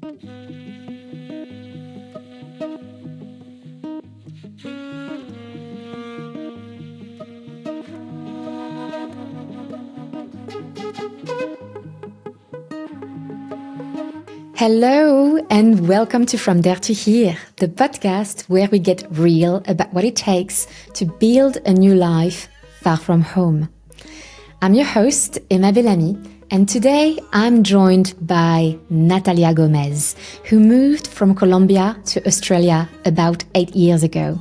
Hello and welcome to From There to Here, the podcast where we get real about what it takes to build a new life far from home. I'm your host, Emma Bellamy, and today I'm joined by Natalia Gomez, who moved from Colombia to Australia about 8 years ago.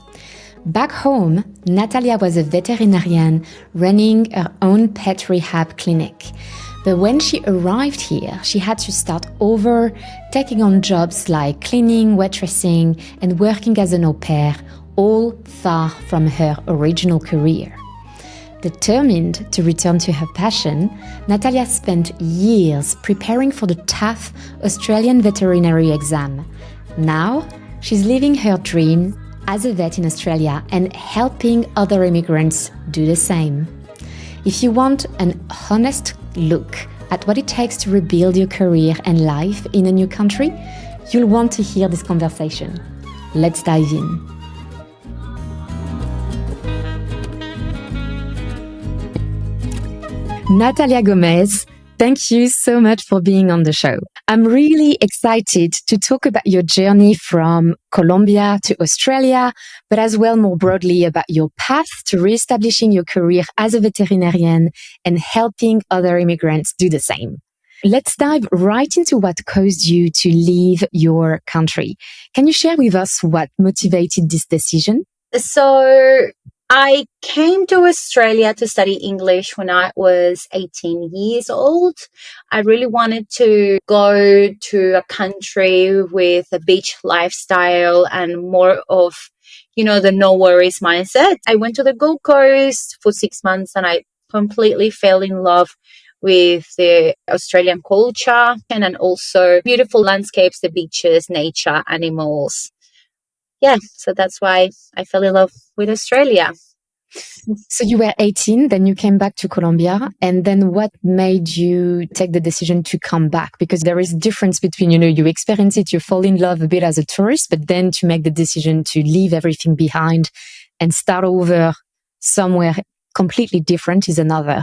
Back home, Natalia was a veterinarian running her own pet rehab clinic. But when she arrived here, she had to start over, taking on jobs like cleaning, waitressing, and working as an au pair, all far from her original career. Determined to return to her passion, Natalia spent years preparing for the tough Australian Veterinary Exam. Now, she's living her dream as a vet in Australia and helping other immigrants do the same. If you want an honest look at what it takes to rebuild your career and life in a new country, you'll want to hear this conversation. Let's dive in. Natalia Gomez, thank you so much for being on the show. I'm really excited to talk about your journey from Colombia to Australia, but as well more broadly about your path to reestablishing your career as a veterinarian and helping other immigrants do the same. Let's dive right into what caused you to leave your country. Can you share with us what motivated this decision? So I came to Australia to study English when I was 18 years old. I really wanted to go to a country with a beach lifestyle and more of, the no worries mindset. I went to the Gold Coast for 6 months and I completely fell in love with the Australian culture and then also beautiful landscapes, the beaches, nature, animals. Yeah, so that's why I fell in love with Australia. So you were 18, then you came back to Colombia. And then what made you take the decision to come back? Because there is a difference between, you experience it, you fall in love a bit as a tourist, but then to make the decision to leave everything behind and start over somewhere completely different is another.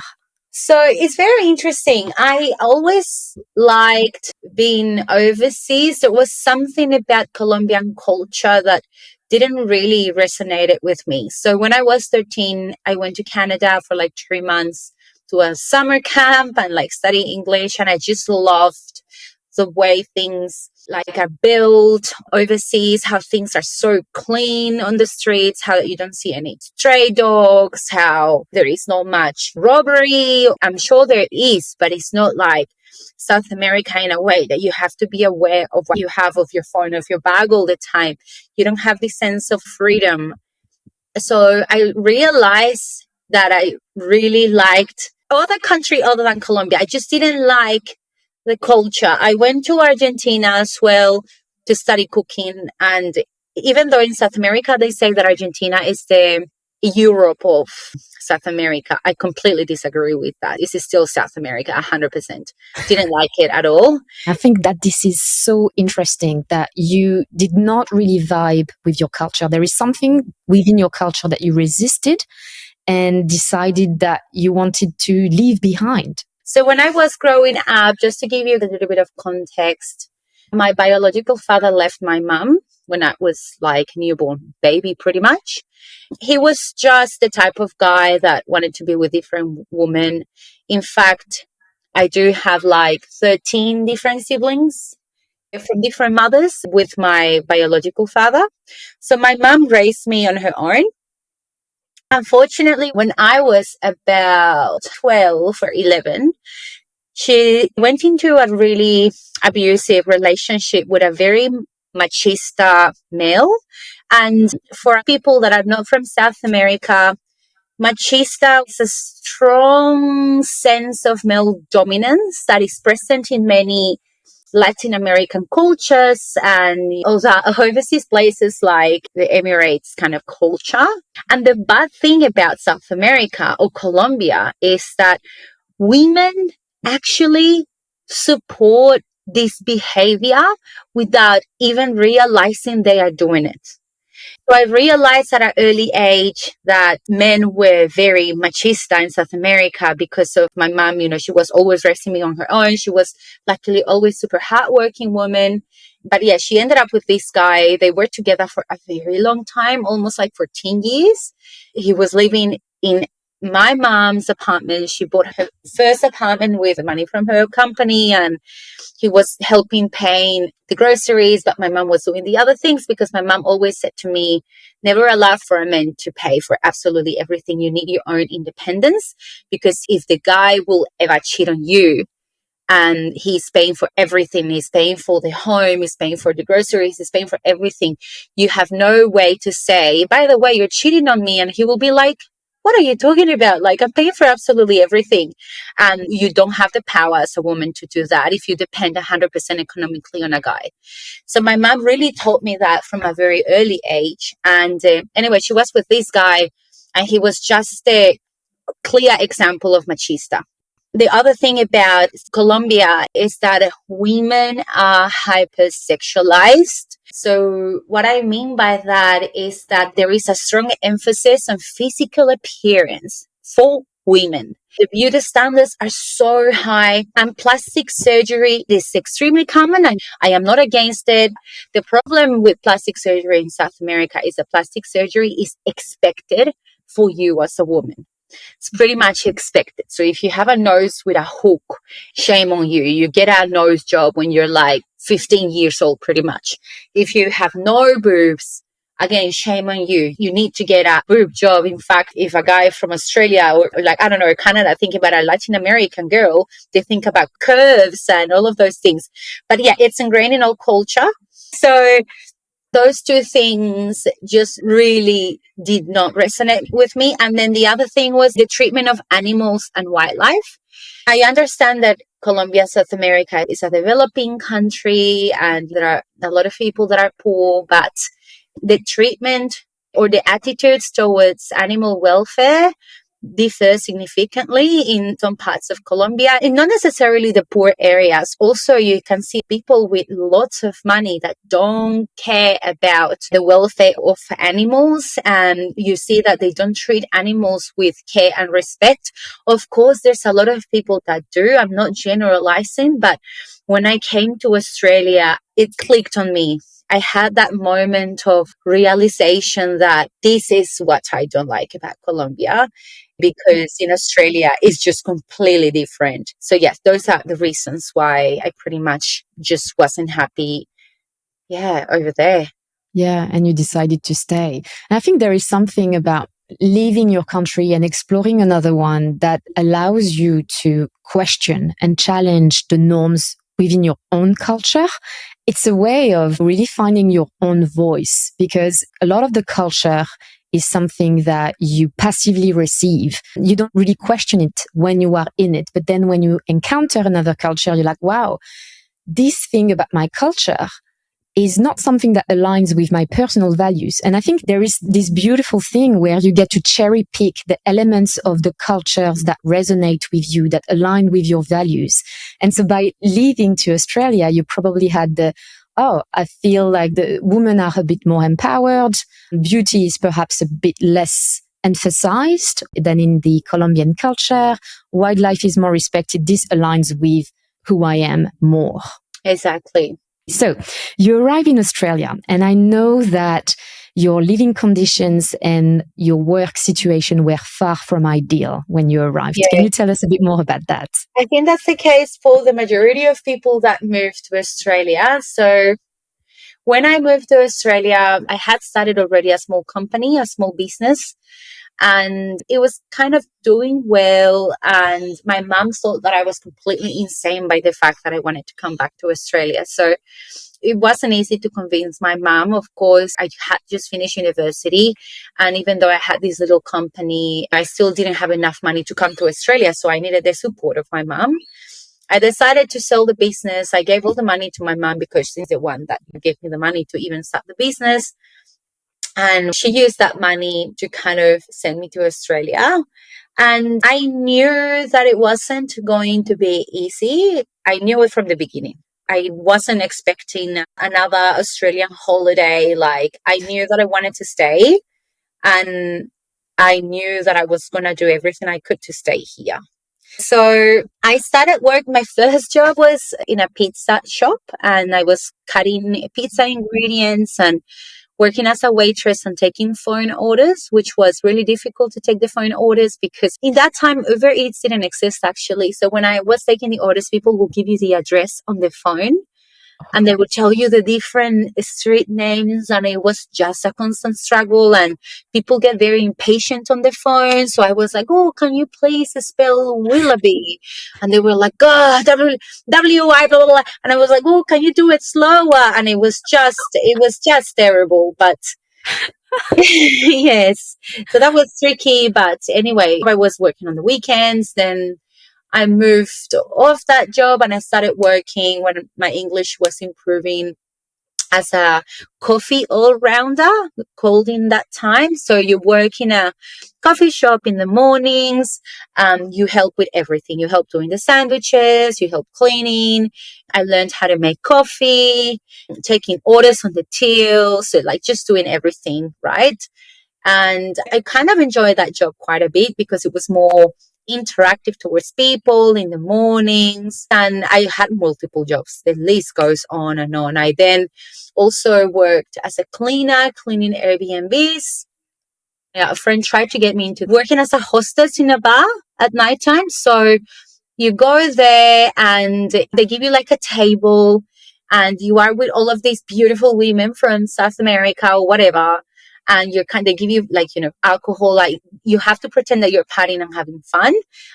So it's very interesting. I always liked being overseas. There was something about Colombian culture that didn't really resonate with me. So when I was 13, I went to Canada for 3 months to a summer camp and study English. And I just loved the way things are built overseas, how things are so clean on the streets, how you don't see any stray dogs, how there is not much robbery. I'm sure there is, but it's not like South America in a way that you have to be aware of what you have of your phone, of your bag all the time. You don't have this sense of freedom. So I realized that I really liked other country other than Colombia. I just didn't like the culture. I went to Argentina as well to study cooking. And even though in South America, they say that Argentina is the Europe of South America, I completely disagree with that. This is still South America, 100%. Didn't like it at all. I think that this is so interesting that you did not really vibe with your culture. There is something within your culture that you resisted and decided that you wanted to leave behind. So when I was growing up, just to give you a little bit of context, my biological father left my mom when I was a newborn baby, pretty much. He was just the type of guy that wanted to be with different women. In fact, I do have 13 different siblings from different mothers with my biological father. So my mom raised me on her own. Unfortunately, when I was about 12 or 11, she went into a really abusive relationship with a very machista male. And for people that are not from South America, machista is a strong sense of male dominance that is present in many Latin American cultures and also overseas places like the Emirates kind of culture. And the bad thing about South America or Colombia is that women actually support this behavior without even realizing they are doing it. So I realized at an early age that men were very machista in South America because of my mom. She was always raising me on her own. She was luckily always super hardworking woman. But yeah, she ended up with this guy. They were together for a very long time, almost like 14 years. He was living in my mom's apartment. She bought her first apartment with money from her company, and he was helping paying the groceries, but my mom was doing the other things because my mom always said to me, never allow for a man to pay for absolutely everything. You need your own independence, because if the guy will ever cheat on you and he's paying for everything, he's paying for the home, he's paying for the groceries, he's paying for everything, you have no way to say, by the way, you're cheating on me. And he will be like, what are you talking about? Like, I'm paying for absolutely everything. And you don't have the power as a woman to do that if you depend 100% economically on a guy. So my mom really taught me that from a very early age. And anyway, she was with this guy, and he was just a clear example of machista. The other thing about Colombia is that women are hypersexualized. So what I mean by that is that there is a strong emphasis on physical appearance for women. The beauty standards are so high, and plastic surgery is extremely common, and I am not against it. The problem with plastic surgery in South America is that plastic surgery is expected for you as a woman. It's pretty much expected. So if you have a nose with a hook, shame on you. You get a nose job when you're like 15 years old, pretty much. If you have no boobs, again, shame on you. You need to get a boob job. In fact, if a guy from Australia or like, I don't know, Canada, think about a Latin American girl, they think about curves and all of those things. But yeah, it's ingrained in our culture. So those two things just really did not resonate with me. And then the other thing was the treatment of animals and wildlife. I understand that Colombia, South America is a developing country and there are a lot of people that are poor, but the treatment or the attitudes towards animal welfare differ significantly in some parts of Colombia, and not necessarily the poor areas. Also, you can see people with lots of money that don't care about the welfare of animals, and you see that they don't treat animals with care and respect. Of course, there's a lot of people that do. I'm not generalizing, but when I came to Australia, it clicked on me. I had that moment of realization that this is what I don't like about Colombia, because in Australia it's just completely different. So yes, those are the reasons why I pretty much just wasn't happy, over there. Yeah, and you decided to stay. And I think there is something about leaving your country and exploring another one that allows you to question and challenge the norms within your own culture. It's a way of really finding your own voice, because a lot of the culture is something that you passively receive. You don't really question it when you are in it. But then when you encounter another culture, you're like, wow, this thing about my culture is not something that aligns with my personal values. And I think there is this beautiful thing where you get to cherry pick the elements of the cultures that resonate with you, that align with your values. And so by leaving to Australia, you probably had I feel like the women are a bit more empowered. Beauty is perhaps a bit less emphasized than in the Colombian culture. Wildlife is more respected. This aligns with who I am more. Exactly. So you arrive in Australia, and I know that your living conditions and your work situation were far from ideal when you arrived. Yeah. Can you tell us a bit more about that? I think that's the case for the majority of people that moved to Australia. So when I moved to Australia, I had started already a small company, a small business, and it was kind of doing well. And my mom thought that I was completely insane by the fact that I wanted to come back to Australia. So it wasn't easy to convince my mom. Of course, I had just finished university. And even though I had this little company, I still didn't have enough money to come to Australia. So I needed the support of my mom. I decided to sell the business. I gave all the money to my mom because she's the one that gave me the money to even start the business. And she used that money to kind of send me to Australia. And I knew that it wasn't going to be easy. I knew it from the beginning. I wasn't expecting another Australian holiday. Like, I knew that I wanted to stay, and I knew that I was going to do everything I could to stay here. So I started work. My first job was in a pizza shop, and I was cutting pizza ingredients and working as a waitress and taking phone orders, which was really difficult to take the phone orders because in that time, Uber Eats didn't exist actually. So when I was taking the orders, people will give you the address on the phone, and they would tell you the different street names, and it was just a constant struggle, and people get very impatient on the phone. So I was like, oh, can you please spell Willoughby? And they were like, oh, W-I, blah, blah, blah. And I was like, oh, can you do it slower? And it was just terrible. But yes, so that was tricky. But anyway, I was working on the weekends. Then I moved off that job and I started working when my English was improving as a coffee all-rounder, called in that time. So you work in a coffee shop in the mornings. You help with everything. You help doing the sandwiches. You help cleaning. I learned how to make coffee, taking orders on the till. So like just doing everything, right? And I kind of enjoyed that job quite a bit because it was more interactive towards people in the mornings. And I had multiple jobs. The list goes on and on. I then also worked as a cleaner, cleaning Airbnbs. Yeah, a friend tried to get me into working as a hostess in a bar at nighttime. So you go there and they give you like a table and you are with all of these beautiful women from South America or whatever. And they give you like, alcohol, like you have to pretend that you're partying and having fun.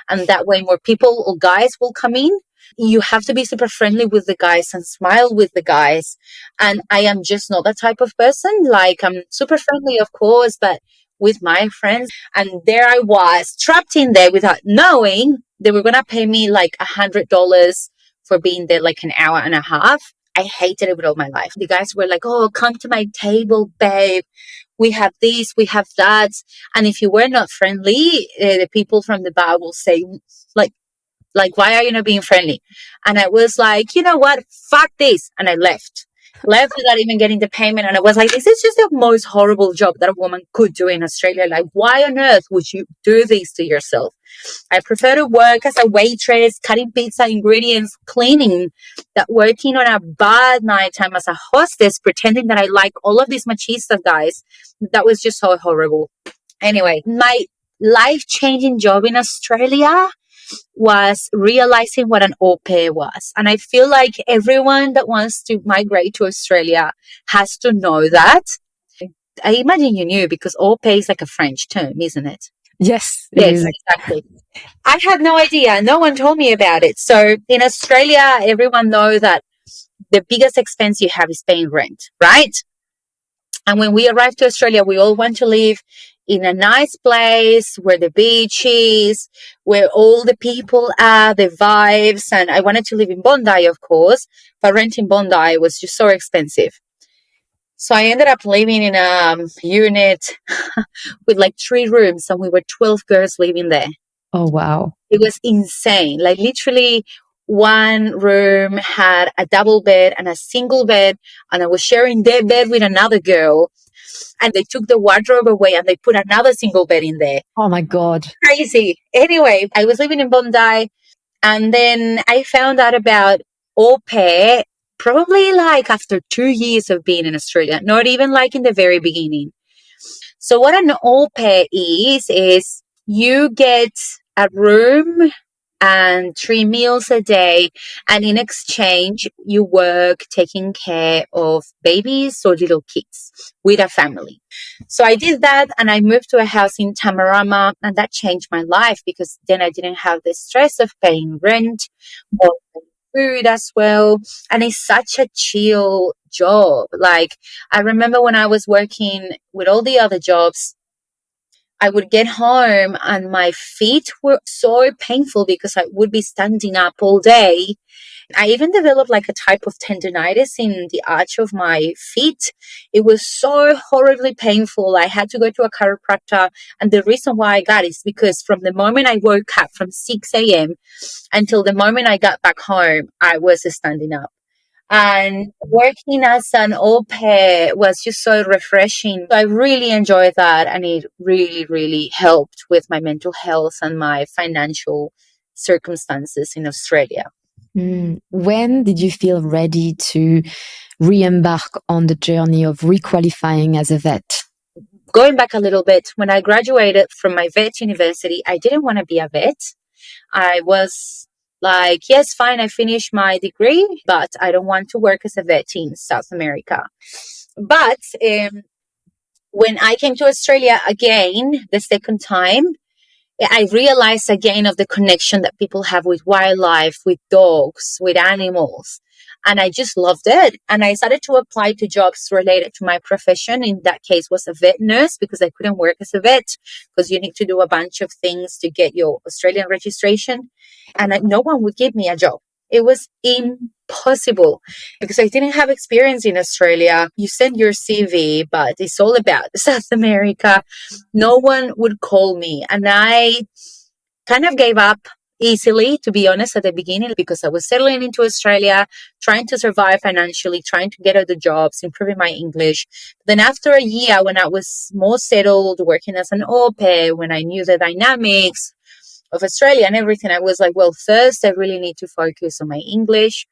And that way more people or guys will come in. You have to be super friendly with the guys and smile with the guys. And I am just not that type of person. Like I'm super friendly, of course, but with my friends. And there I was trapped in there without knowing they were going to pay me like $100 for being there like an hour and a half. I hated it with all my life. The guys were like, oh, come to my table, babe. We have this, we have that. And if you were not friendly, the people from the bar will say, like, why are you not being friendly? And I was like, you know what? Fuck this. And I left without even getting the payment. And I was like, this is just the most horrible job that a woman could do in Australia. Like, why on earth would you do this to yourself? I prefer to work as a waitress, cutting pizza ingredients, cleaning, that working on a bar at nighttime as a hostess, pretending that I like all of these machista guys. That was just so horrible. Anyway, my life-changing job in Australia was realizing what an au pair was. And I feel like everyone that wants to migrate to Australia has to know that. I imagine you knew because au pair is like a French term, isn't it? Yes, yes, exactly. I had no idea. No one told me about it. So in Australia, everyone knows that the biggest expense you have is paying rent, right? And when we arrived to Australia, we all want to live in a nice place where the beach is, where all the people are, the vibes. And I wanted to live in Bondi, of course, but rent in Bondi was just so expensive. So I ended up living in a unit with like 3 rooms, and we were 12 girls living there. Oh, wow. It was insane. Like literally one room had a double bed and a single bed, and I was sharing their bed with another girl. And they took the wardrobe away and they put another single bed in there. Oh my God. Crazy. Anyway, I was living in Bondi, and then I found out about au pair probably like after 2 years of being in Australia, not even like in the very beginning. So what an au pair is you get a room and 3 meals a day, and in exchange you work taking care of babies or little kids with a family. So I did that, and I moved to a house in Tamarama, and that changed my life because then I didn't have the stress of paying rent or food as well. And it's such a chill job. Like I remember when I was working with all the other jobs, I would get home and my feet were so painful because I would be standing up all day. I even developed like a type of tendonitis in the arch of my feet. It was so horribly painful. I had to go to a chiropractor. And the reason why I got it is because from the moment I woke up from 6 a.m. until the moment I got back home, I was standing up. And working as an au pair was just so refreshing. I really enjoyed that. And it really, really helped with my mental health and my financial circumstances in Australia. When did you feel ready to re-embark on the journey of requalifying as a vet? Going back a little bit, when I graduated from my vet university, I didn't want to be a vet. I was like, yes, fine, I finished my degree, but I don't want to work as a vet in South America. But when I came to Australia again, the second time, I realized again of the connection that people have with wildlife, with dogs, with animals. And I just loved it. And I started to apply to jobs related to my profession. In that case was a vet nurse, because I couldn't work as a vet because you need to do a bunch of things to get your Australian registration. And no one would give me a job. It was impossible because I didn't have experience in Australia. You send your CV, but it's all about South America. No one would call me. And I kind of gave up easily, to be honest, at the beginning, because I was settling into Australia, trying to survive financially, trying to get other jobs, improving my English. Then after a year, when I was more settled, working as an au pair, when I knew the dynamics of Australia and everything, I was like, well, first I really need to focus on my English,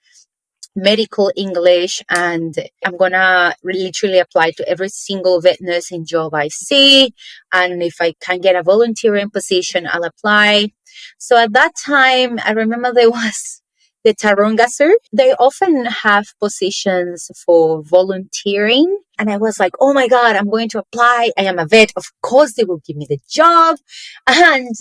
medical English, and I'm gonna literally apply to every single vet nursing job I see. And if I can get a volunteering position, I'll apply. So at that time, I remember there was the Taronga Zoo. They often have positions for volunteering. And I was like, oh my God, I'm going to apply. I am a vet. Of course, they will give me the job. And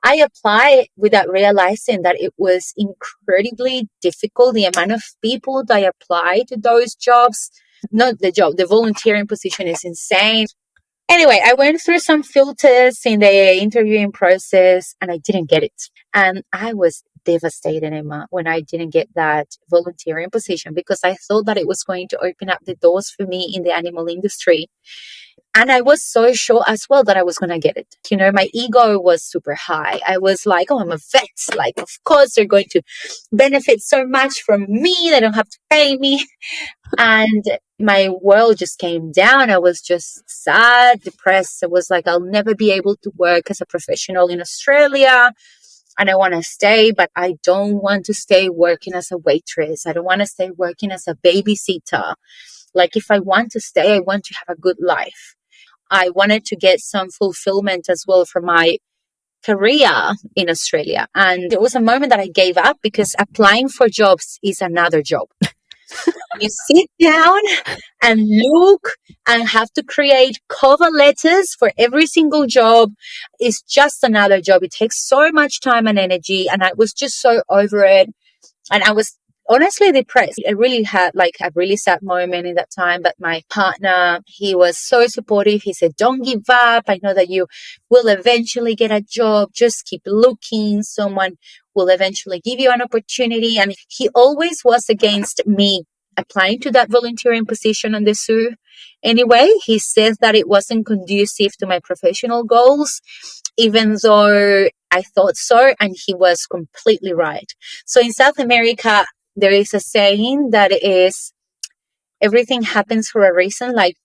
I applied without realizing that it was incredibly difficult. The amount of people that apply to those jobs, not the job, the volunteering position is insane. Anyway, I went through some filters in the interviewing process and I didn't get it. And I was devastated, Emma, when I didn't get that volunteering position, because I thought that it was going to open up the doors for me in the animal industry. And I was so sure as well that I was going to get it. You know, my ego was super high. I was like, oh, I'm a vet. Like, of course, they're going to benefit so much from me. They don't have to pay me. And my world just came down. I was just sad, depressed. I was like, I'll never be able to work as a professional in Australia. And I want to stay, but I don't want to stay working as a waitress. I don't want to stay working as a babysitter. Like, if I want to stay, I want to have a good life. I wanted to get some fulfillment as well for my career in Australia. And there was a moment that I gave up, because applying for jobs is another job. You sit down and look and have to create cover letters for every single job. It's just another job. It takes so much time and energy. And I was just so over it. And I was honestly depressed. I really had like a really sad moment in that time. But my partner, he was so supportive. He said, don't give up. I know that you will eventually get a job. Just keep looking. Someone will eventually give you an opportunity. And he always was against me applying to that volunteering position on the zoo. Anyway, he said that it wasn't conducive to my professional goals, even though I thought so, and he was completely right. So in South America, there is a saying that is, everything happens for a reason, like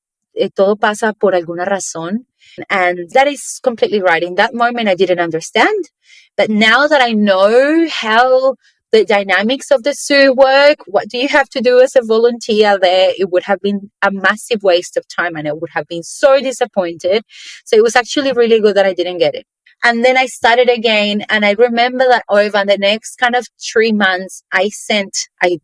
todo pasa por alguna razón. And that is completely right. In that moment, I didn't understand. But now that I know how the dynamics of the zoo work, what do you have to do as a volunteer there? It would have been a massive waste of time and I would have been so disappointed. So it was actually really good that I didn't get it. And then I started again. And I remember that over the next kind of 3 months, I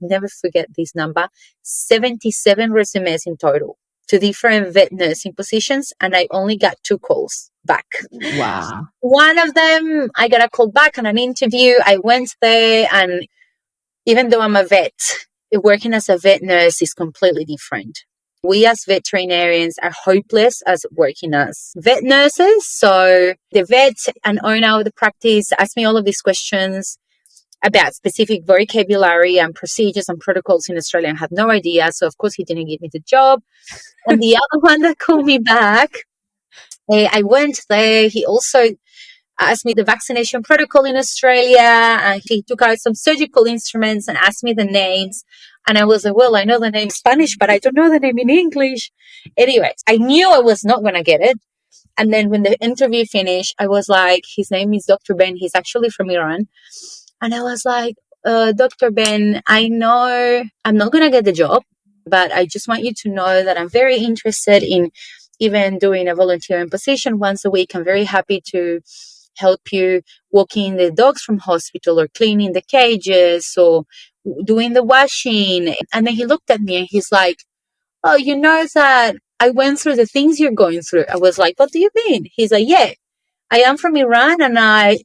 never forget this number, 77 resumes in total to different vet nursing positions. And I only got 2 calls back. Wow. One of them, I got a call back on an interview. I went there, and even though I'm a vet, working as a vet nurse is completely different. We as veterinarians are hopeless as working as vet nurses. So the vet and owner of the practice asked me all of these questions about specific vocabulary and procedures and protocols in Australia. I had no idea. So of course he didn't give me the job. And the other one that called me back, I went there. He also asked me the vaccination protocol in Australia, and he took out some surgical instruments and asked me the names. And I was like, well, I know the name in Spanish, but I don't know the name in English. Anyways, I knew I was not going to get it. And then when the interview finished, I was like, his name is Dr. Ben. He's actually from Iran. And I was like, Dr. Ben, I know I'm not going to get the job, but I just want you to know that I'm very interested in even doing a volunteering position once a week. I'm very happy to help you walking the dogs from hospital or cleaning the cages or doing the washing. And then he looked at me and he's like, oh, you know that I went through the things you're going through. I was like, what do you mean? He's like, yeah, I am from Iran and I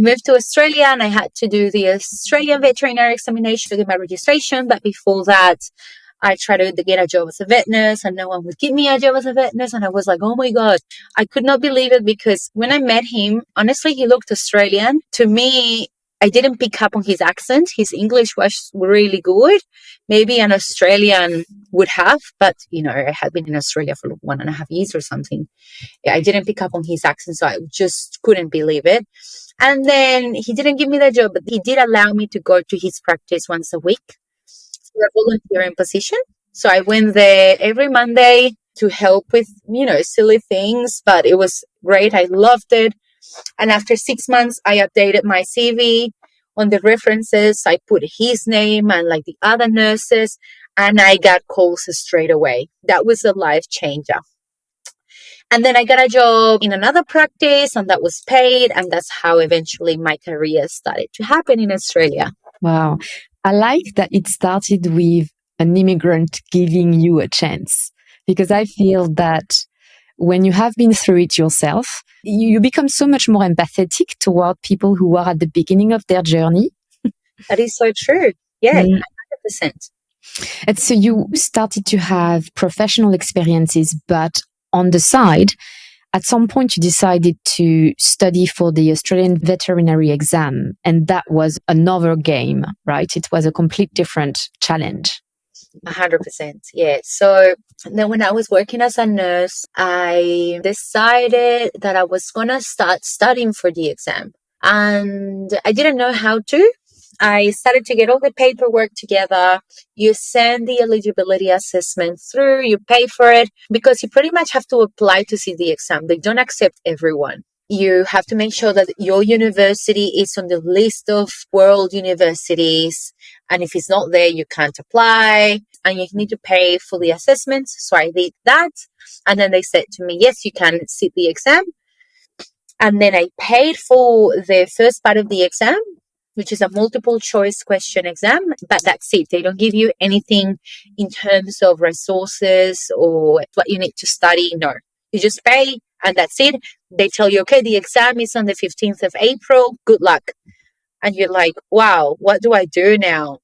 moved to Australia and I had to do the Australian Veterinary Examination to get my registration. But before that, I tried to get a job as a vet nurse and no one would give me a job as a vet nurse. And I was like, oh my God, I could not believe it because when I met him, honestly, he looked Australian. To me, I didn't pick up on his accent. His English was really good. Maybe an Australian would have, but I had been in Australia for 1.5 years or something. I didn't pick up on his accent, so I just couldn't believe it. And then he didn't give me the job, but he did allow me to go to his practice once a week for a volunteering position. So I went there every Monday to help with, silly things, but it was great. I loved it. And after 6 months, I updated my CV on the references. I put his name and like the other nurses, and I got calls straight away. That was a life changer. And then I got a job in another practice and that was paid. And that's how eventually my career started to happen in Australia. Wow. I like that it started with an immigrant giving you a chance, because I feel that when you have been through it yourself, you become so much more empathetic toward people who are at the beginning of their journey. That is so true. Yeah, 100%. And so you started to have professional experiences, but on the side, at some point you decided to study for the Australian Veterinary Exam. And that was another game, right? It was a complete different challenge. 100%. Yeah. So then when I was working as a nurse, I decided that I was going to start studying for the exam. And I didn't know how to. I started to get all the paperwork together. You send the eligibility assessment through, you pay for it because you pretty much have to apply to see the exam. They don't accept everyone. You have to make sure that your university is on the list of world universities. And if it's not there, you can't apply and you need to pay for the assessment. So I did that. And then they said to me, yes, you can sit the exam. And then I paid for the first part of the exam, which is a multiple choice question exam, but that's it. They don't give you anything in terms of resources or what you need to study. No, you just pay and that's it. They tell you, okay, the exam is on the 15th of April. Good luck. And you're like, wow, what do I do now?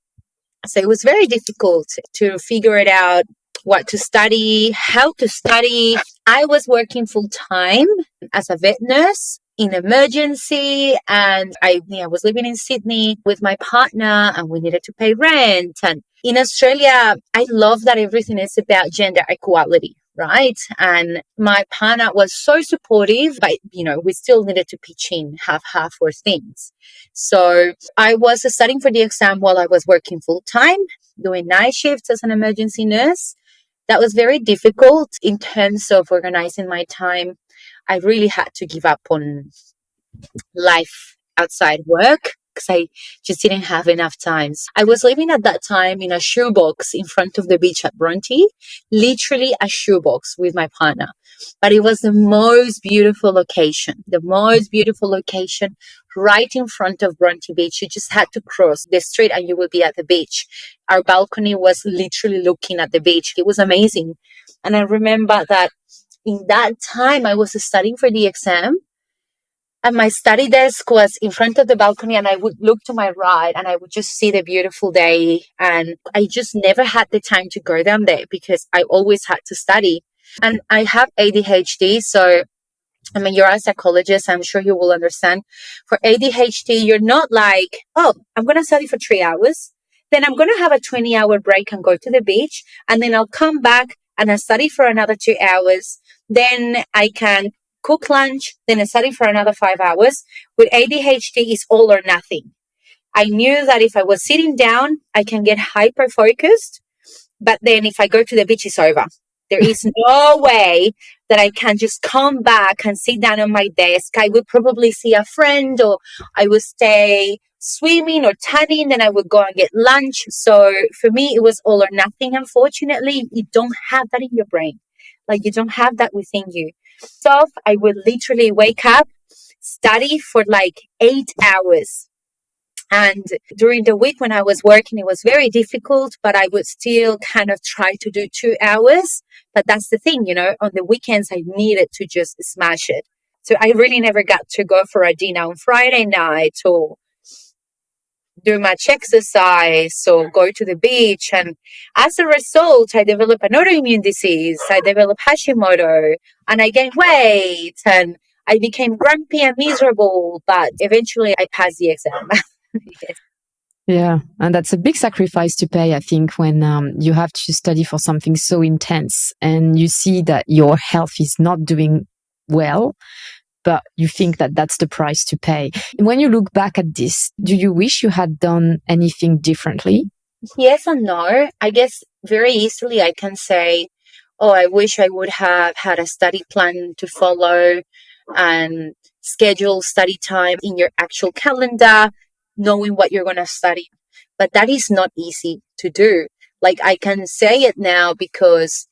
So it was very difficult to figure it out, what to study, how to study. I was working full time as a vet nurse in emergency, and I was living in Sydney with my partner and we needed to pay rent. And in Australia, I love that everything is about gender equality, right? And my partner was so supportive, but we still needed to pitch in half for things. So I was studying for the exam while I was working full time, doing night shifts as an emergency nurse. That was very difficult in terms of organizing my time. I really had to give up on life outside work because I just didn't have enough time. I was living at that time in a shoebox in front of the beach at Bronte, literally a shoebox with my partner. But it was the most beautiful location right in front of Bronte Beach. You just had to cross the street and you would be at the beach. Our balcony was literally looking at the beach. It was amazing. And I remember that in that time I was studying for the exam. And my study desk was in front of the balcony and I would look to my right and I would just see the beautiful day. And I just never had the time to go down there because I always had to study. And I have ADHD. So, you're a psychologist. I'm sure you will understand. For ADHD, you're not like, oh, I'm going to study for 3 hours. Then I'm going to have a 20-hour break and go to the beach. And then I'll come back and I'll study for another 2 hours. Then I can cook lunch, then I study for another 5 hours. With ADHD, it's all or nothing. I knew that if I was sitting down, I can get hyper focused. But then if I go to the beach, it's over. There is no way that I can just come back and sit down on my desk. I would probably see a friend, or I would stay swimming or tanning, then I would go and get lunch. So for me, it was all or nothing. Unfortunately, you don't have that in your brain. Like, you don't have that within you. So I would literally wake up, study for like 8 hours. And during the week when I was working, it was very difficult, but I would still kind of try to do 2 hours. But that's the thing, on the weekends, I needed to just smash it. So I really never got to go for a dinner on Friday night, or do much exercise, or go to the beach. And as a result, I developed an autoimmune disease. I developed Hashimoto, and I gained weight, and I became grumpy and miserable. But eventually I passed the exam. Yes. Yeah, and that's a big sacrifice to pay, I think, when you have to study for something so intense and you see that your health is not doing well, but you think that that's the price to pay. When you look back at this, do you wish you had done anything differently? Yes and no. I guess very easily I can say, oh, I wish I would have had a study plan to follow and schedule study time in your actual calendar, knowing what you're going to study. But that is not easy to do. Like, I can say it now because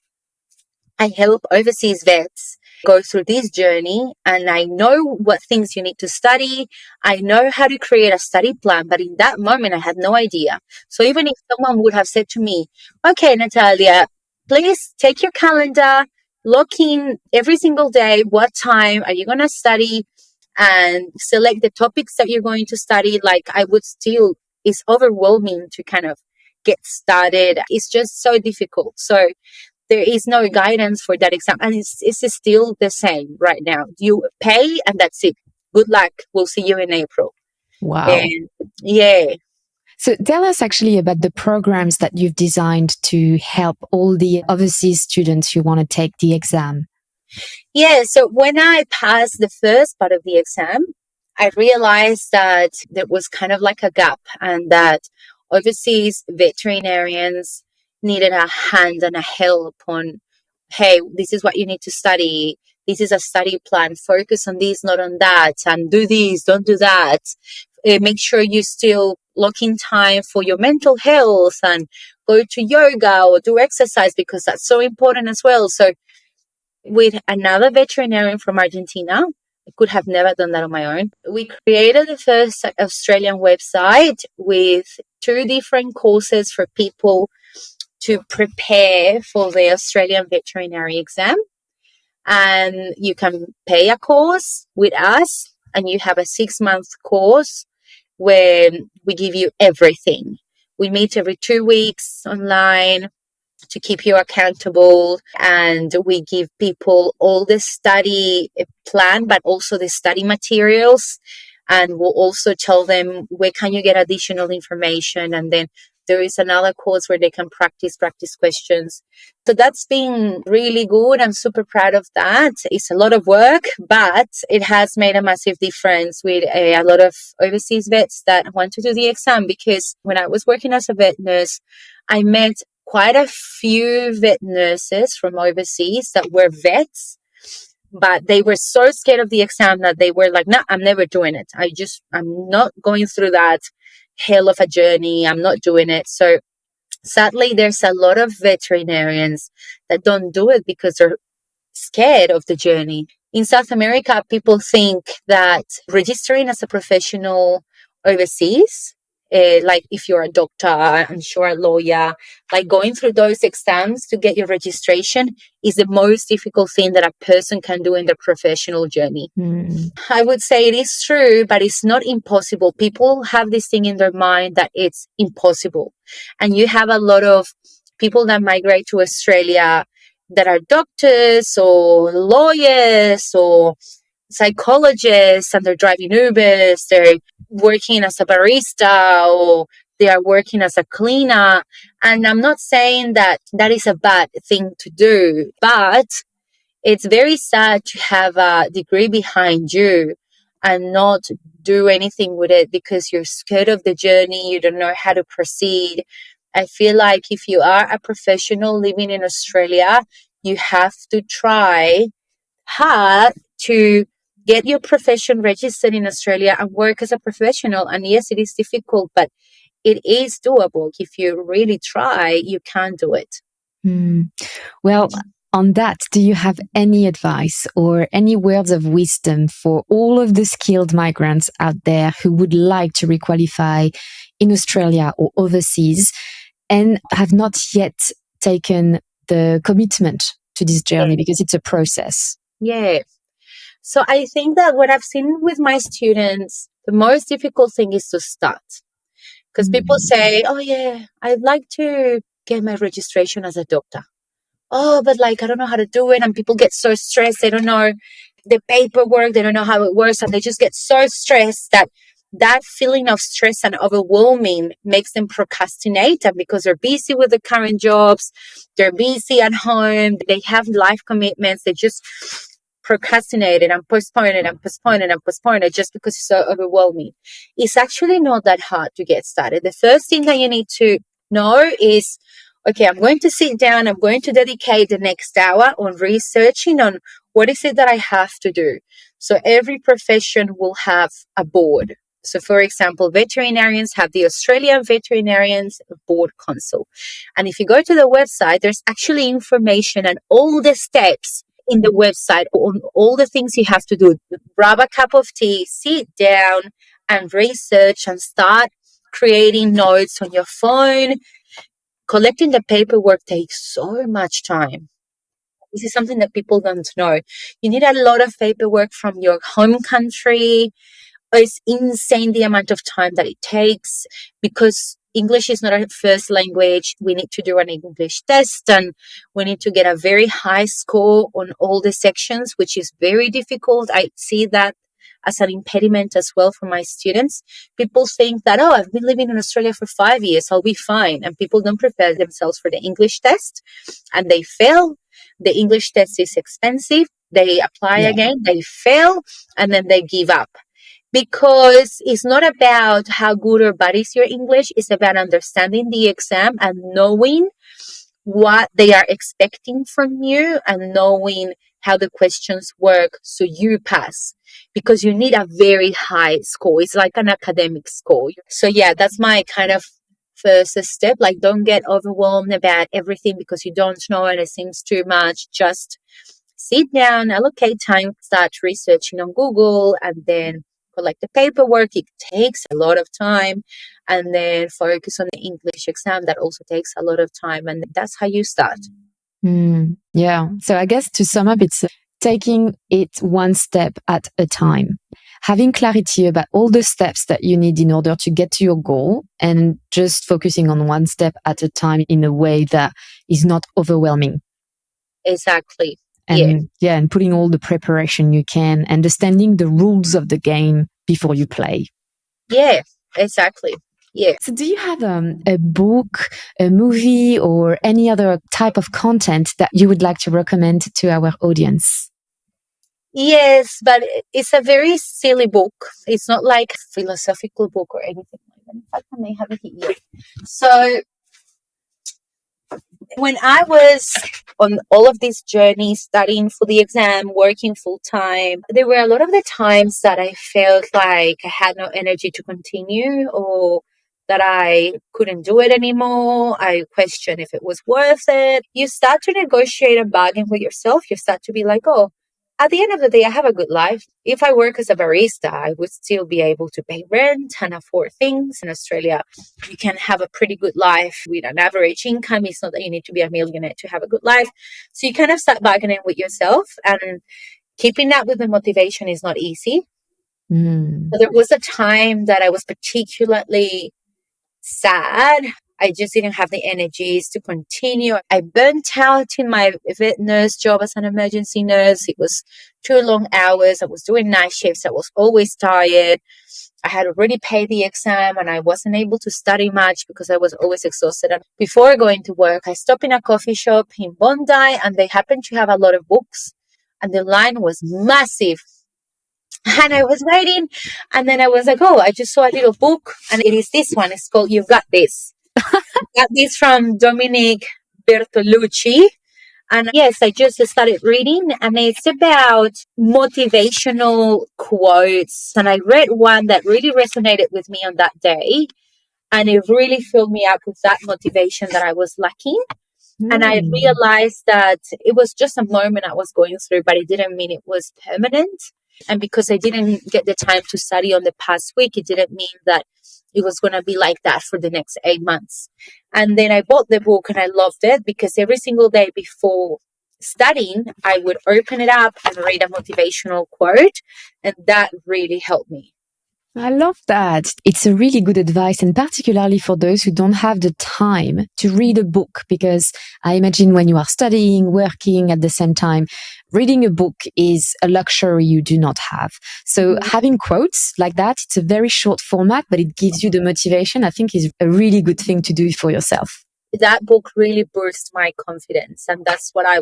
I help overseas vets go through this journey, and I know what things you need to study. I know how to create a study plan, but in that moment, I had no idea. So even if someone would have said to me, okay, Natalia, please take your calendar, look in every single day, what time are you going to study, and select the topics that you're going to study, like, I would still, it's overwhelming to kind of get started. It's just so difficult. So there is no guidance for that exam, and it's still the same right now. You pay and that's it. Good luck. We'll see you in April. Wow. And yeah. So tell us actually about the programs that you've designed to help all the overseas students who want to take the exam. Yeah, so when I passed the first part of the exam, I realized that there was kind of like a gap, and that overseas veterinarians needed a hand and a help on, hey, this is what you need to study. This is a study plan. Focus on this, not on that. And do this, don't do that. Make sure you still lock in time for your mental health and go to yoga or do exercise, because that's so important as well. So with another veterinarian from Argentina, I could have never done that on my own. We created the first Australian website with 2 different courses for people to prepare for the Australian Veterinary Exam. And you can pay a course with us, and you have a 6-month course where we give you everything. We meet every 2 weeks online to keep you accountable, and we give people all the study plan, but also the study materials, and we'll also tell them where can you get additional information. And then there is another course where they can practice questions. So that's been really good. I'm super proud of that. It's a lot of work, but it has made a massive difference with a lot of overseas vets that want to do the exam. Because when I was working as a vet nurse, I met quite a few vet nurses from overseas that were vets, but they were so scared of the exam that they were like, no, I'm never doing it. I'm not going through that hell of a journey. I'm not doing it. So sadly, there's a lot of veterinarians that don't do it because they're scared of the journey. In South America, people think that registering as a professional overseas, like if you're a doctor, I'm sure a lawyer, like going through those exams to get your registration is the most difficult thing that a person can do in their professional journey. I would say it is true, but it's not impossible. People have this thing in their mind that it's impossible. And you have a lot of people that migrate to Australia that are doctors or lawyers or psychologists, and they're driving Ubers, they're working as a barista, or they are working as a cleaner. And I'm not saying that that is a bad thing to do, but It's very sad to have a degree behind you and not do anything with it because you're scared of the journey, you don't know how to proceed. I feel like if you are a professional living in Australia, you have to try hard to get your profession registered in Australia and work as a professional. And yes, it is difficult, but it is doable. If you really try, you can do it. Well, on that, do you have any advice or any words of wisdom for all of the skilled migrants out there who would like to requalify in Australia or overseas and have not yet taken the commitment to this journey because it's a process? Yeah. So I think that what I've seen with my students, the most difficult thing is to start. Because people say, oh, yeah, I'd like to get my registration as a doctor. Oh, but like, I don't know how to do it. And people get so stressed. They don't know the paperwork. They don't know how it works. And they just get so stressed that feeling of stress and overwhelming makes them procrastinate. And because they're busy with the current jobs, they're busy at home, they have life commitments, they just procrastinate it and postpone it and postpone it and postpone it just because it's so overwhelming. It's actually not that hard to get started. The first thing that you need to know is, okay, I'm going to sit down, I'm going to dedicate the next hour on researching on what is it that I have to do. So every profession will have a board. So for example, veterinarians have the Australian Veterinarians Board Council. And if you go to the website, there's actually information and all the steps in the website on all the things you have to do. Grab a cup of tea, sit down and research and start creating notes on your phone. Collecting the paperwork takes so much time. This is something that people don't know. You need a lot of paperwork from your home country. It's insane the amount of time that it takes because English is not our first language. We need to do an English test and we need to get a very high score on all the sections, which is very difficult. I see that as an impediment as well for my students. People think that, oh, I've been living in Australia for 5 years, I'll be fine. And people don't prepare themselves for the English test and they fail. The English test is expensive. They apply again, they fail, and then they give up. Because it's not about how good or bad is your English. It's about understanding the exam and knowing what they are expecting from you and knowing how the questions work so you pass. Because you need a very high score. It's like an academic score. So yeah, that's my kind of first step. Like, don't get overwhelmed about everything because you don't know and it seems too much. Just sit down, allocate time, start researching on Google, and then collect the paperwork. It takes a lot of time, and then focus on the English exam. That also takes a lot of time, and that's how you start. Yeah. So I guess to sum up, it's taking it one step at a time, having clarity about all the steps that you need in order to get to your goal, and just focusing on one step at a time in a way that is not overwhelming. Exactly. And and putting all the preparation you can, understanding the rules of the game before you play. Yeah, exactly. Yeah. So do you have a book, a movie, or any other type of content that you would like to recommend to our audience? Yes, but it's a very silly book. It's not like a philosophical book or anything like that. In fact, I may have it here. So when I was on all of these journeys, studying for the exam, working full time, there were a lot of the times that I felt like I had no energy to continue or that I couldn't do it anymore. I questioned if it was worth it. You start to negotiate a bargain with yourself. You start to be like, oh, at the end of the day, I have a good life. If I work as a barista, I would still be able to pay rent and afford things. In Australia, you can have a pretty good life with an average income. It's not that you need to be a millionaire to have a good life. So you kind of start bargaining with yourself, and keeping that with the motivation is not easy. So there was a time that I was particularly sad. I just didn't have the energies to continue. I burnt out in my vet nurse job as an emergency nurse. It was too long hours. I was doing night shifts. I was always tired. I had already paid the exam and I wasn't able to study much because I was always exhausted. And before going to work, I stopped in a coffee shop in Bondi and they happened to have a lot of books. and the line was massive. And I was waiting, and then I was like, oh, I just saw a little book, and it is this one. It's called You've Got This. Got this from Dominic Bertolucci. And yes, I just started reading, and it's about motivational quotes. And I read one that really resonated with me on that day. And it really filled me up with that motivation that I was lacking. And I realized that it was just a moment I was going through, but it didn't mean it was permanent. And because I didn't get the time to study on the past week, it didn't mean that it was going to be like that for the next 8 months. And then I bought the book and I loved it because every single day before studying, I would open it up and read a motivational quote. And that really helped me. I love that. It's a really good advice, and particularly for those who don't have the time to read a book, because I imagine when you are studying, working at the same time, reading a book is a luxury you do not have. So having quotes like that, it's a very short format, but it gives you the motivation, I think is a really good thing to do for yourself. That book really boosted my confidence, and that's what I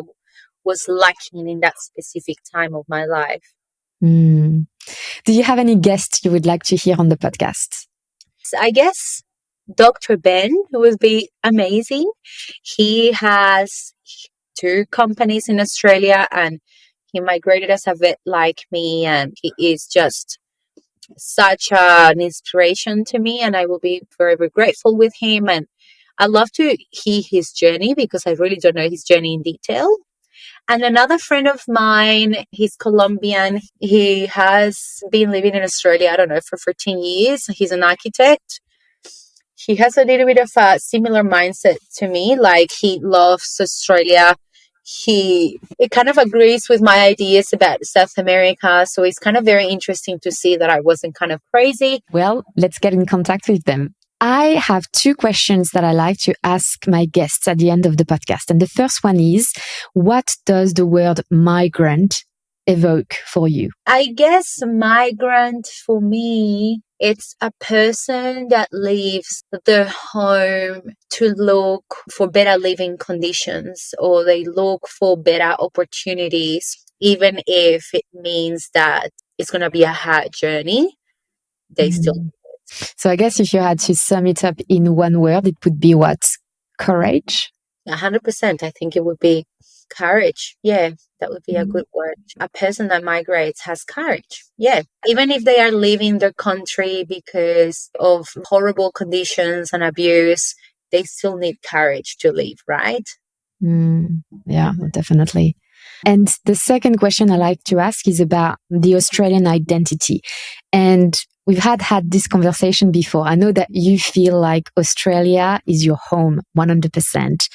was lacking in that specific time of my life. Do you have any guests you would like to hear on the podcast? I guess Dr. Ben would be amazing. He has 2 companies in Australia, and he migrated as a vet like me, and he is just such an inspiration to me, and I will be forever grateful with him. And I love to hear his journey because I really don't know his journey in detail. And another friend of mine, he's Colombian. He has been living in Australia, I don't know, for 14 years. He's an architect. He has a little bit of a similar mindset to me. Like, he loves Australia. It kind of agrees with my ideas about South America. So it's kind of very interesting to see that I wasn't kind of crazy. Well, let's get in contact with them. I have 2 questions that I like to ask my guests at the end of the podcast. And the first one is, what does the word migrant evoke for you? I guess migrant for me, it's a person that leaves their home to look for better living conditions, or they look for better opportunities, even if it means that it's going to be a hard journey. They still do it. So I guess if you had to sum it up in one word, it would be what? Courage? 100%. I think it would be courage. Yeah, that would be a good word. A person that migrates has courage. Yeah. Even if they are leaving their country because of horrible conditions and abuse, they still need courage to leave, right? Yeah, definitely. And the second question I like to ask is about the Australian identity. And we've had this conversation before. I know that you feel like Australia is your home 100%.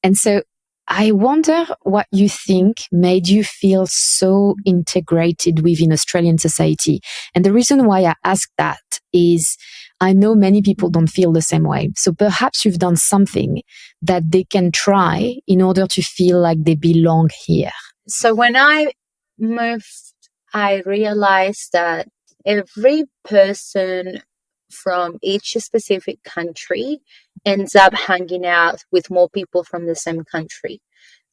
And so I wonder what you think made you feel so integrated within Australian society. And the reason why I ask that is I know many people don't feel the same way. So perhaps you've done something that they can try in order to feel like they belong here. So when I moved, I realized that every person from each specific country ends up hanging out with more people from the same country.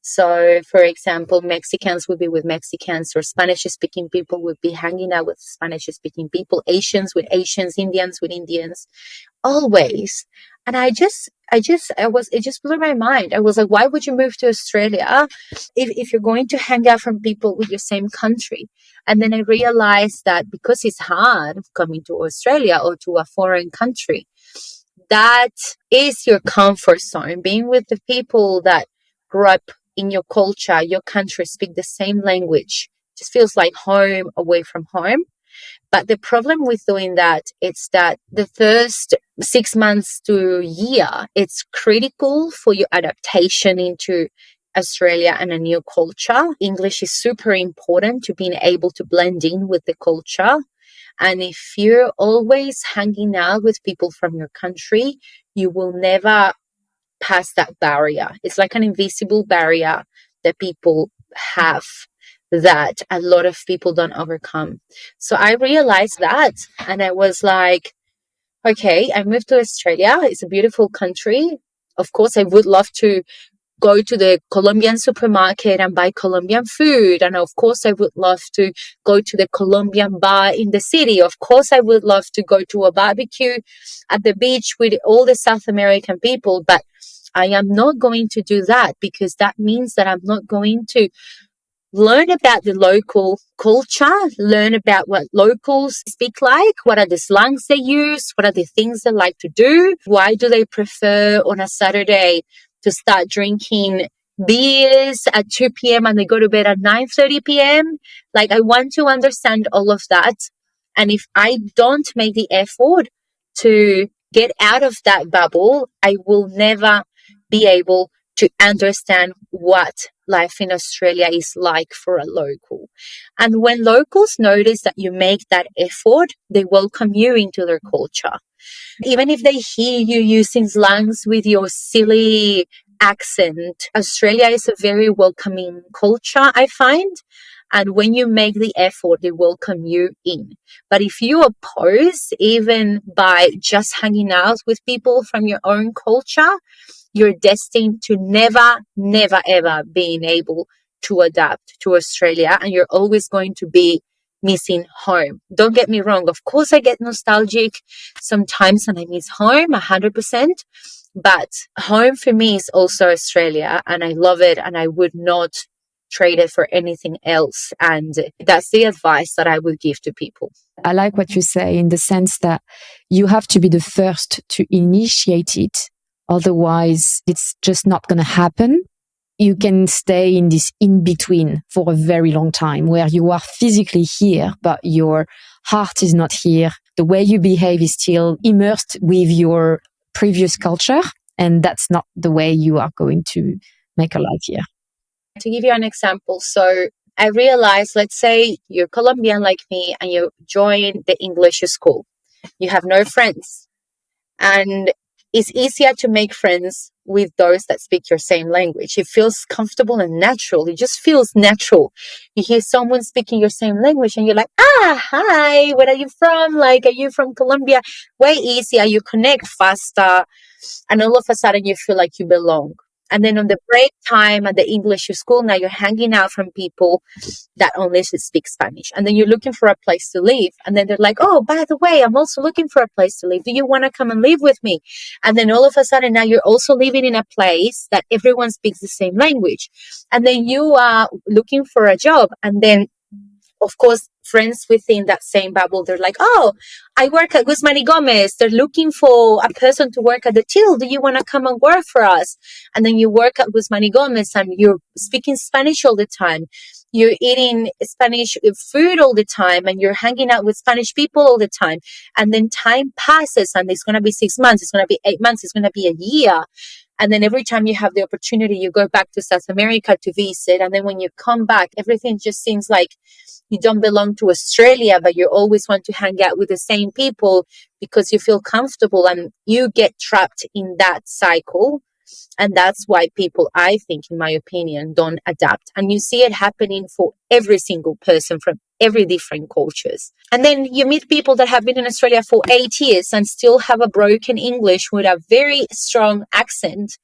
So, for example, Mexicans would be with Mexicans, or Spanish-speaking people would be hanging out with Spanish-speaking people, Asians with Asians, Indians with Indians, always. And it just blew my mind. I was like, why would you move to Australia if you're going to hang out from people with your same country? And then I realized that because it's hard coming to Australia or to a foreign country, that is your comfort zone. Being with the people that grew up in your culture, your country, speak the same language, just feels like home away from home. But the problem with doing that is that the first 6 months to a year, it's critical for your adaptation into Australia and a new culture. English is super important to being able to blend in with the culture. And if you're always hanging out with people from your country, you will never pass that barrier. It's like an invisible barrier that people have that a lot of people don't overcome. So I realized that, and I was like, okay, I moved to Australia. It's a beautiful country. Of course, I would love to go to the Colombian supermarket and buy Colombian food. And of course, I would love to go to the Colombian bar in the city. Of course, I would love to go to a barbecue at the beach with all the South American people. But I am not going to do that, because that means that I'm not going to learn about the local culture, learn about what locals speak like, what are the slangs they use, what are the things they like to do, why do they prefer on a Saturday to start drinking beers at 2 p.m. and they go to bed at 9:30 p.m. Like, I want to understand all of that. And if I don't make the effort to get out of that bubble, I will never be able to understand what life in Australia is like for a local. And when locals notice that you make that effort, they welcome you into their culture. Even if they hear you using slangs with your silly accent, Australia is a very welcoming culture, I find. And when you make the effort, they welcome you in. But if you oppose, even by just hanging out with people from your own culture, you're destined to never, never, ever being able to adapt to Australia, and you're always going to be missing home. Don't get me wrong. Of course, I get nostalgic sometimes and I miss home 100%. But home for me is also Australia, and I love it, and I would not trade it for anything else. And that's the advice that I would give to people. I like what you say, in the sense that you have to be the first to initiate it. Otherwise, it's just not going to happen. You can stay in this in-between for a very long time, where you are physically here, but your heart is not here. The way you behave is still immersed with your previous culture, and that's not the way you are going to make a life here. To give you an example, so I realized, let's say you're Colombian like me and you join the English school. You have no friends. And it's easier to make friends with those that speak your same language. It feels comfortable and natural. It just feels natural. You hear someone speaking your same language and you're like, hi, where are you from? Like, are you from Colombia? Way easier. You connect faster. And all of a sudden you feel like you belong. And then on the break time at the English school, now you're hanging out from people that only speak Spanish. And then you're looking for a place to live. And then they're like, oh, by the way, I'm also looking for a place to live. Do you want to come and live with me? And then all of a sudden now you're also living in a place that everyone speaks the same language. And then you are looking for a job. And then, of course, friends within that same bubble, they're like, oh, I work at Guzman y Gomez. They're looking for a person to work at the till. Do you want to come and work for us? And then you work at Guzman y Gomez and you're speaking Spanish all the time. You're eating Spanish food all the time and you're hanging out with Spanish people all the time. And then time passes and it's going to be 6 months. It's going to be 8 months. It's going to be a year. And then every time you have the opportunity, you go back to South America to visit. And then when you come back, everything just seems like you don't belong to Australia, but you always want to hang out with the same people because you feel comfortable, and you get trapped in that cycle. And that's why people, I think, in my opinion, don't adapt. And you see it happening for every single person from every different cultures. And then you meet people that have been in Australia for 8 years and still have a broken English with a very strong accent.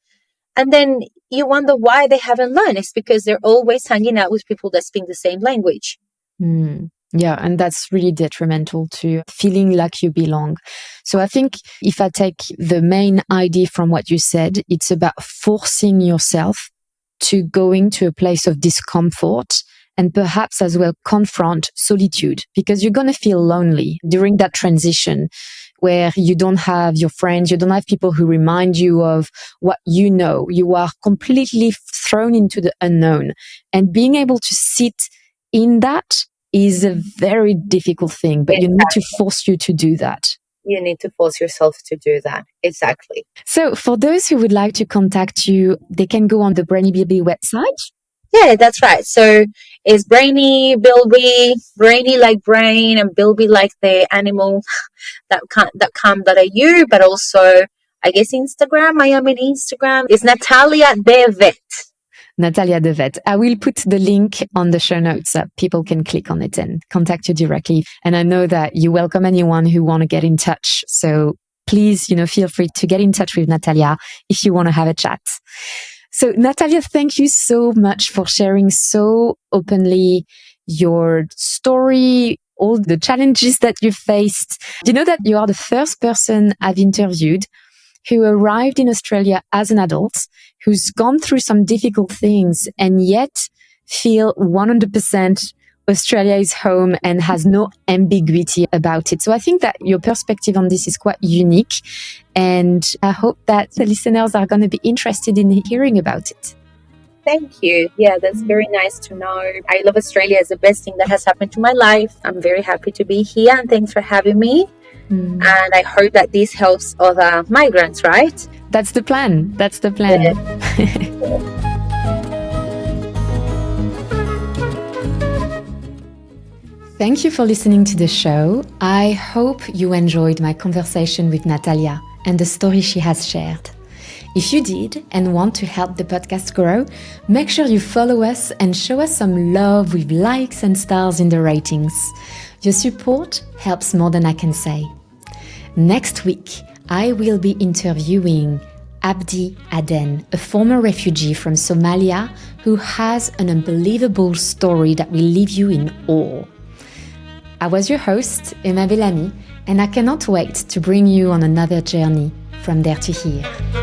And then you wonder why they haven't learned. It's because they're always hanging out with people that speak the same language. Yeah, and that's really detrimental to feeling like you belong. So I think if I take the main idea from what you said, it's about forcing yourself to going to a place of discomfort and perhaps as well confront solitude, because you're going to feel lonely during that transition where you don't have your friends, you don't have people who remind you of what you know. You are completely thrown into the unknown, and being able to sit in that is a very difficult thing, but you need to force you to do that. You need to force yourself to do that. Exactly. So for those who would like to contact you, they can go on the Brainy Bilby website. Yeah, that's right. So it's Brainy Bilby, Brainy like brain, and Bilby like the animal .com.au, but also, I guess, Instagram. I am in Instagram. It's Natalia the Vet. Natalia the Vet. I will put the link on the show notes so people can click on it and contact you directly. And I know that you welcome anyone who want to get in touch. So please, feel free to get in touch with Natalia if you want to have a chat. So Natalia, thank you so much for sharing so openly your story, all the challenges that you faced. You know that you are the first person I've interviewed who arrived in Australia as an adult, who's gone through some difficult things and yet feel 100% Australia is home and has no ambiguity about it. So I think that your perspective on this is quite unique. And I hope that the listeners are going to be interested in hearing about it. Thank you. Yeah, that's very nice to know. I love Australia. It's the best thing that has happened to my life. I'm very happy to be here, and thanks for having me. And I hope that this helps other migrants, right? That's the plan. That's the plan. Yeah. Thank you for listening to the show. I hope you enjoyed my conversation with Natalia and the story she has shared. If you did and want to help the podcast grow, make sure you follow us and show us some love with likes and stars in the ratings. Your support helps more than I can say. Next week, I will be interviewing Abdi Aden, a former refugee from Somalia who has an unbelievable story that will leave you in awe. I was your host, Emma Bellamy, and I cannot wait to bring you on another journey from there to here.